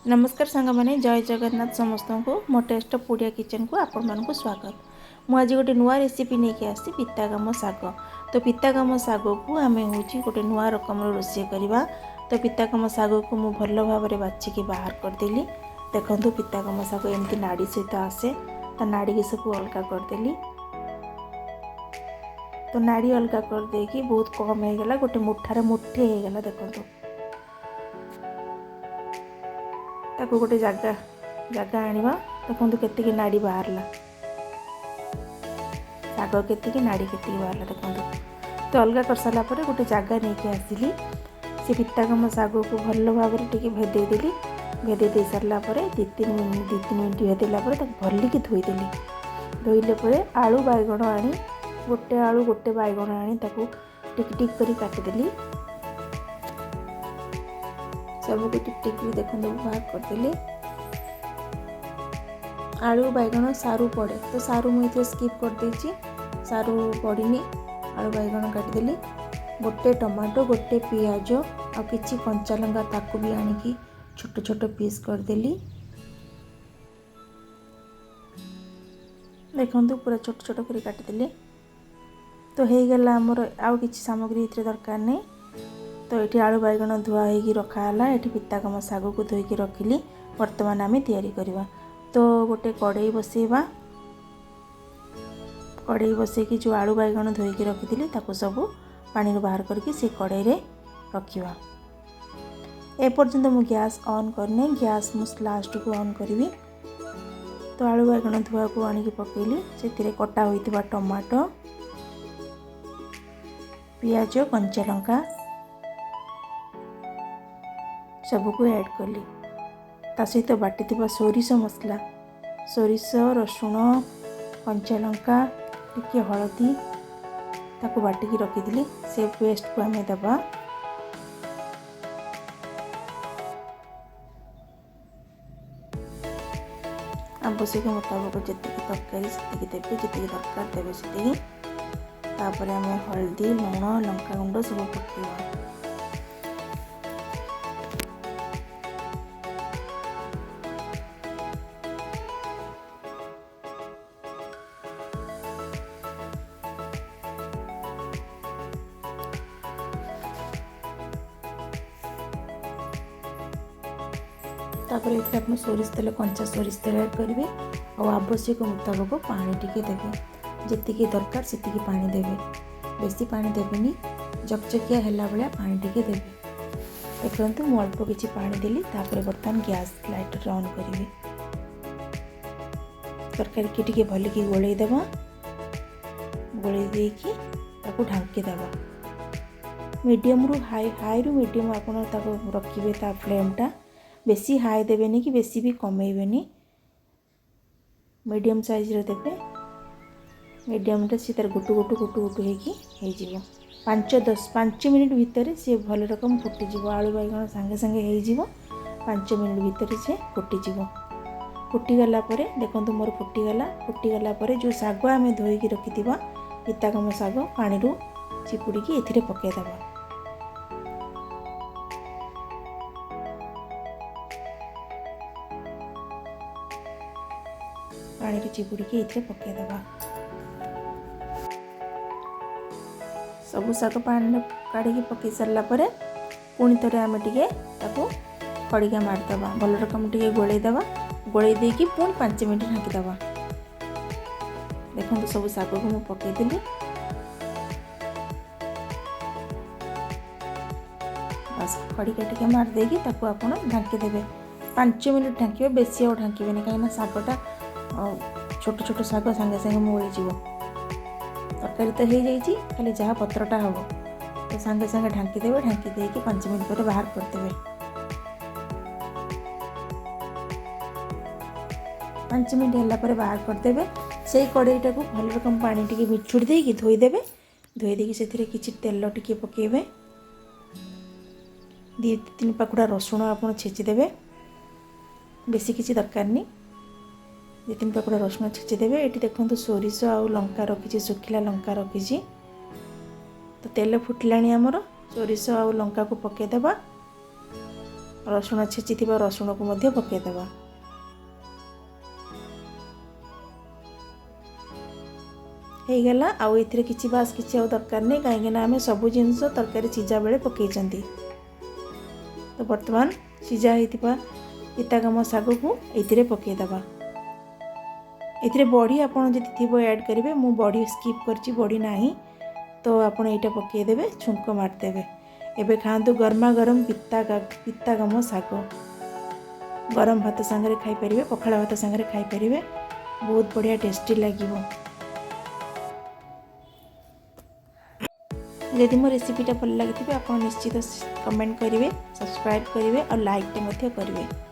नमस्कार सांग मैंने जय जगन्नाथ समस्त को मो टेस्ट पुड़िया किचन को आपण मानक स्वागत। मुझे गोटे नुआ रेसिपी नहीं कि आसी पितागाम साग। तो पितागाम साग को आम हूँ गोटे नुआ रकम रोषे करवा। तो पितागाम साग को मुझे भल भाव में बाछिकी बाहर करदेली। देखो पितागाम साग एमती नाड़ी सहित आसे तो नाड़ी की सब अलग करदेली। तो नाड़ी अलग करदेकी बहुत कम हो गला, गोटे मुठार मुठे हो गला। देखो ताको गोटे जगह आनिबा। देखो केतिकी नाड़ी बाहरला, साग केतिकी नाड़ी केतिकी बाहरला। देखो तो अलग कर सारा पर गोटे जगह नहीं कि आसिली। से पितागाम साग को भल भाव में टिके भेदे देली। भेदे दे सारा पर 2-3 मिनट भेदेला भलिकी धोईदेली। धोइले पर आलू बैगण आनी गोटे आलू गोटे बैगण आनी ताको टिक टिक करी काटिदेली। सब टिक टिक देखो बाहर करदेली। आलू बैगण सारू पड़े तो सारू मुझे स्किप कर देछि, सारू पड़ीनी। आलू बैगण काटिदेली। गोटे टमाटो गोटे पियाज आ किछि कंचा लंका ताकू भी आनिकी छोट छोट पीस करदेली। देखो पूरा छोट छोट कर काटिदेली। तो हो गला आमर आउ किछि सामग्री इतरे दरकार नहीं। तो ये आलू बैगण धुआ होगी रखाला। ये पितागाम साग को धोईकी रखिली। वर्तमान आम तैयारी करवा। तो गोटे कड़ई बसैबा। कड़ई बसैकी जो आलू बैगण धोईकी रखी ताको सब पानी बाहर करके से कड़ई रे रखिवा। ए पर्यंत मु गैस ऑन करने, गैस मु लास्ट को ऑन करी। तो आलू बैगण धुआ को आनिकी पकेली। से कटा होइतिबा टमाटो पियाज कंचा लंका सबको ऐड कली। ता सहित बाटी सोरिष मसला, सोरिष रसुण कंचा लंका टिके हलदी ताको बाटिकी रखी। से पेस्ट को आम दबा। आवश्यक मुताबक जी तरकारी से देवे, जी दरकार देवे से। तापर आम हल्दी लुण लंका गुंड सब पकेवा। तापर ये आप सोरिष तेल कंचा सोरिष तेल ऐड करेंगे और आवश्यक मुताबक पानी टिके देवे। जी दरकार से पानी देवे, बेसी पानी देवेनि। जकजकिया है भाया पानी टिके देवे। देखते मुझे अल्प किसी पानी देली। तापर बर्तमान गैस लाइटर ऑन करी। तरकारी की टिके भलिकी गोलई देवा। गोलई देकी ताको ढांकी देवा। मीडियम रु हाई रु मीडियम आपन ताको रखिबे। ता फ्लेमटा बेसी हाई देवेनि कि बेसी भी कमेइबेनि, मीडियम साइज रे देवे। मीडियम रे सी तार गुटु गुटु गुटु गुटु हेकी हे जिवो। 5 मिनिट भितर से भल रकम फुटिज। आलू बैगण सांगे सांगे हे जिवो। 5 मिनिट भितर से फुटिज। फुटीगला देखो मोर फुटीगला। फुटीगला जो साग आम धोईकी रखिथिबा पितागाम साग पानी रू चिपुड़ी एथिरे पकेइदबा। पानी रे चिपुड़ी एथिरे पकेइदबा। सब साग पानी काढ़ी पकई सारा पर पुणी थे आम टे खड़िका मारिदबा। भल रकम टे गोलईदबा। गोलई देकी पुणी 5 मिनट ढांकीदबा। देखो सब साग को मुझे पकईदेली। बस खड़िका टे मारिदेकी आप ढांकीदेवे। 5 मिनट ढांके, बेसी आ ढांकबे कहीं सागटा छोट छोट साग सांगे सांगे मोड़ीज। तरकारी तो हो जाइए, खाली जहाँ पत्रटा हम तो सांगे सांगे ढांकी देवे। ढांकी देकी 5 मिनट पर बाहर करदेवे। 5 मिनट है बाहर करदेवे। से कड़ईटा को भल रकम पानी टिके मिछुड़ी देकी धोईदेवे। धोई देकी से किछि तेल टिके पकेइबे। 2-3 पाखुड़ा रसुण आप छेचिदेवे, बेसी किछि दरकार नहीं। 2-3 पाखुड़ा रसुण छेचिदेवे। ये देखो सोरिष आ लंका रखी, सुखिला लंका रखी। तो तेल फुटिलाणी आमर। सोरिष आ लंका को पकेइदबा। रसुण छेचिथिबा रसुण को मध्य पकेइदेबा। हो गला आउ एथिरे किछि बास किछि दरकार नहीं कहीं आम सब जिनस तरकारी सीझा बेले पकईचंती। तो वर्तमान सीझा होइतिबा पितागम साग को एथिरे पकईदेबा। एथिरे बड़ी आपन जदि थिबो ऐड करेंगे, मु बड़ी स्किप करछि, बड़ी नाही तो आपन एटा पकईदेबे, छुंक मारदेबे। एबे खातु गरमा गरम पितागम साग गरम भात सांगरे खाई परिबे, पखाला भात सांगरे खाई परिबे, बहुत बढ़िया टेस्टी लागिवो। यदि मो रेसिपीटा भल लगी आप निश्चित कमेंट करेंगे, सब्सक्राइब करेंगे और लाइक करेंगे।